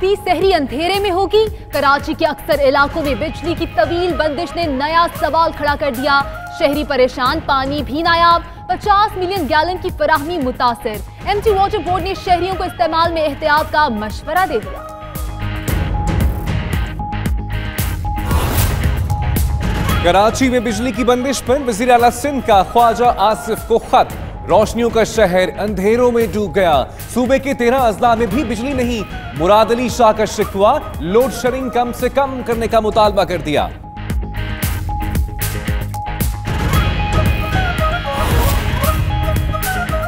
भी सहरी अंधेरे में होगी। कराची के अक्सर इलाकों में बिजली की तवील बंदिश ने नया सवाल खड़ा कर दिया। शहरी परेशान, पानी भी नायाब। 50 मिलियन गैलन की फराहमी मुतासिर। एमटी वाटर बोर्ड ने शहरियों को इस्तेमाल में एहतियात का मशवरा दे दिया। कराची में बिजली की बंदिश पर वज़ीर आला सिंध का ख्वाजा आसिफ को खत। रोशनियों का शहर अंधेरों में डूब गया। सूबे के 13 अजला में भी बिजली नहीं। मुराद अली शाह का शिकवा, लोड शेडिंग कम से कम करने का मुतालबा कर दिया।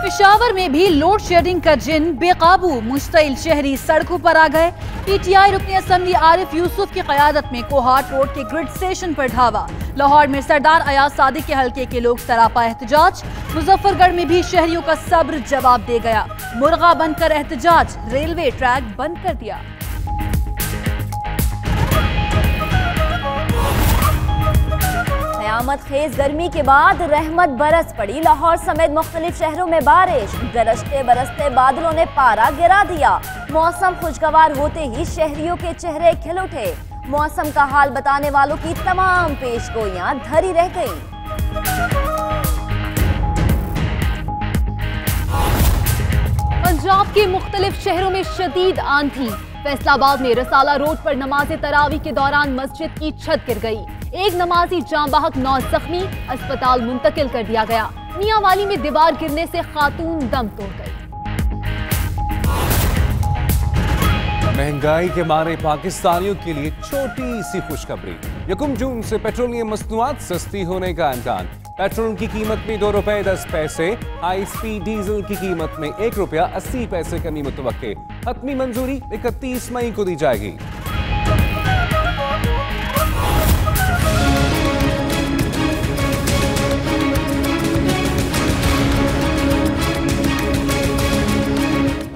पेशावर में भी लोड शेडिंग का जिन बेकाबू। मुश्तइल शहरी सड़कों पर आ गए। पीटीआई रुकनी असम्बली आरिफ यूसुफ की क़यादत में कोहाट रोड के ग्रिड स्टेशन पर ढावा। लाहौर में सरदार अयाज सादिक के हल्के के लोग सरापा एहतजाज। मुजफ्फरगढ़ में भी शहरियों का सब्र जवाब दे गया। मुर्गा बनकर एहतजाज, रेलवे ट्रैक बंद कर दिया। क़यामत खेज गर्मी के बाद रहमत बरस पड़ी। लाहौर समेत मुख्तलिफ शहरों में बारिश। गरजते बरसते बादलों ने पारा गिरा दिया। मौसम खुशगवार होते ही शहरियों के चेहरे खिल उठे। मौसम का हाल बताने वालों की तमाम पेशगोइयां धरी रह गईं। पंजाब के मुख्तलिफ शहरों में शदीद आंधी। फैसलाबाद में रसाला रोड पर नमाज तरावी के दौरान मस्जिद की छत गिर गई। एक नमाजी जाँ बहक, 9 जख्मी, अस्पताल मुंतकिल कर दिया गया। मियांवाली में दीवार गिरने से खातून दम तोड़ गई। महंगाई के मारे पाकिस्तानियों के लिए छोटी सी खुशखबरी। 1 जून से पेट्रोलियम मसनूआत सस्ती होने का इम्कान। पेट्रोल की कीमत में 2 रुपए 10 पैसे। हाई स्पीड डीजल की कीमत में 1 रुपया 80 पैसे कमी मुतवक्के। हतमी मंजूरी 31 मई को दी जाएगी।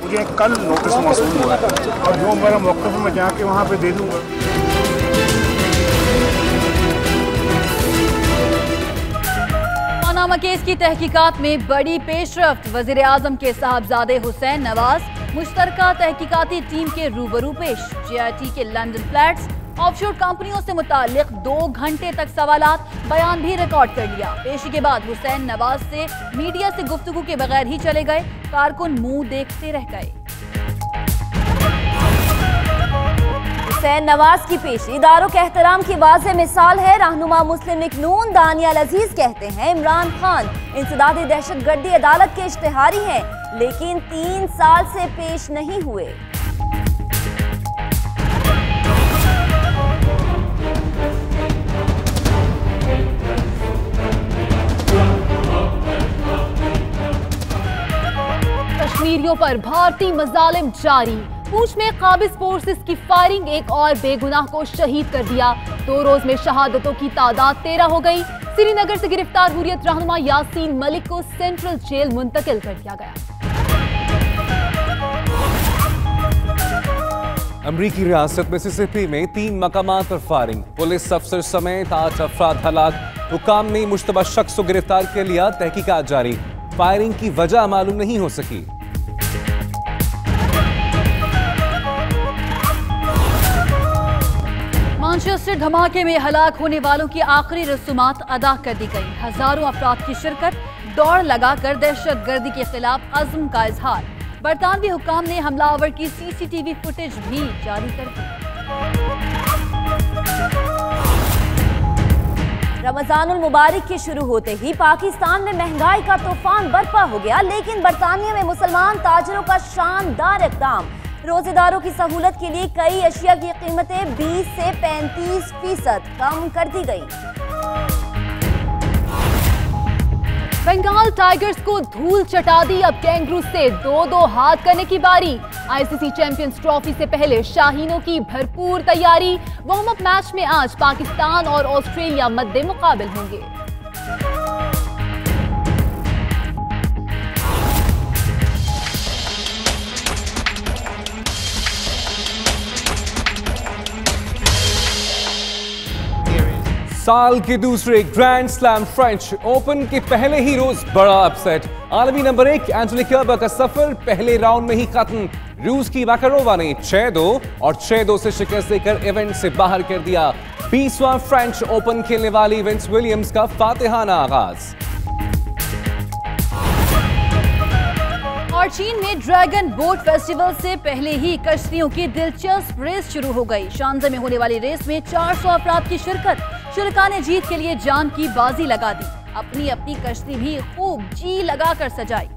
मुझे कल नोटिस मौसूल हुआ और जो मेरा मौक़िफ़ मैं जाके वहाँ पे दे दूँगा। पनामा केस की तहकीकात में बड़ी पेशरफ्त। वज़ीर आज़म के साहबजादे हुसैन नवाज मुश्तरका तहकीकाती टीम के रूबरू पेश। JIT के लंदन फ्लैट्स, ऑफशोर कंपनियों से मुताल्लिक 2 घंटे तक सवालात, बयान भी रिकॉर्ड कर लिया। पेशी के बाद हुसैन नवाज से मीडिया से गुफ्तगू के बगैर ही चले गए। कारकुन मुंह देखते रह गए। हुसैन नवाज की पेशी इदारों के एहतराम की वाज़ेह मिसाल है। रहनुमा मुस्लिम लीग नून दानियाल अजीज कहते हैं इमरान खान इंसदादी दहशतगर्दी अदालत के इश्तिहारी हैं, लेकिन 3 साल से पेश नहीं हुए। कश्मीरियों पर भारतीय मजालिम जारी। पूंछ में काबिज फोर्सेस की फायरिंग, एक और बेगुनाह को शहीद कर दिया। 2 रोज में शहादतों की तादाद 13 हो गई। श्रीनगर से गिरफ्तार हुर्रियत रहनुमा यासीन मलिक को सेंट्रल जेल मुंतकिल कर दिया गया। अमरीकी रियासत मिसिसिपी में 3 मकामात पर फायरिंग। पुलिस अफसर समेत 8 अफराद हलाक। हुकाम ने मुश्तबा शख्स को गिरफ्तार कर लिया। तहकीकात जारी। फायरिंग की वजह मालूम नहीं हो सकी। मैनचेस्टर धमाके में हलाक होने वालों की आखिरी रसूमात अदा कर दी गई। हजारों अफराद की शिरकत। दौड़ लगाकर दहशतगर्दी के खिलाफ अज़्म का इजहार। बरतानवी हुकाम ने हमलावर की CCTV फुटेज भी जारी कर दी। रमजानुल मुबारक के शुरू होते ही पाकिस्तान में महंगाई का तूफान बर्पा हो गया, लेकिन बरतानिया में मुसलमान ताजरों का शानदार इक़दाम। रोजेदारों की सहूलत के लिए कई अशिया की कीमतें 20 से 35% कम कर दी गई। बंगाल टाइगर्स को धूल चटा दी। अब कैंगरू से 2-2 हाथ करने की बारी। ICC चैंपियंस ट्रॉफी से पहले शाहीनों की भरपूर तैयारी। वार्म अप मैच में आज पाकिस्तान और ऑस्ट्रेलिया मद्दे मुकाबिल होंगे। साल के दूसरे ग्रैंड स्लैम फ्रेंच ओपन के पहले ही रोज बड़ा अपसेट। आलमी नंबर 1 एंजेलिक कर्बर का सफर पहले राउंड में ही खत्म। रूस की वाकारोवा ने 6-2 और 6-2 से शिकस्त देकर इवेंट से बाहर कर दिया। 20वां फ्रेंच ओपन खेलने वाली वेनिस विलियम्स का फातिहाना आगाज। और चीन में ड्रैगन बोट फेस्टिवल से पहले ही कश्तियों की दिलचस्प रेस शुरू हो गई। शानजे में होने वाली रेस में 400 अफराद की शिरकत। शुरका ने जीत के लिए जान की बाजी लगा दी। अपनी अपनी कश्ती भी खूब जी लगाकर सजाई।